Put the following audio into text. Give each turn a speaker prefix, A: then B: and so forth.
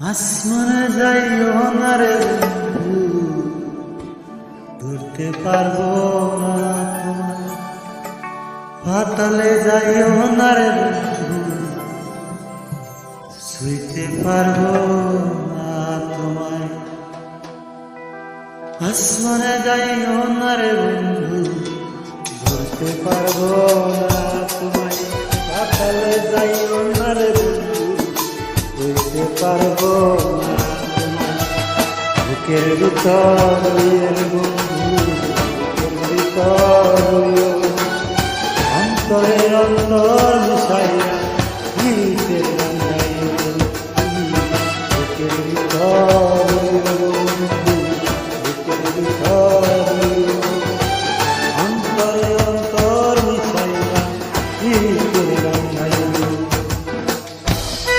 A: আসমানে যাইও না রে বন্ধু, ধরতে পারবো না তোমায়। পাতালে যাইও না রে বন্ধু, ছুঁইতে পারবো না তোমায়। আসমানে যাইও না রে বন্ধু, ধরতে পারবো না তোমায়। পাতালে যাইও না রে বন্ধু, বুঝতে পারবো না তোমায়। বুকের ভিতর বন্ধু, বুকের ভিতর অন্তরে অন্তর মিশাইয়া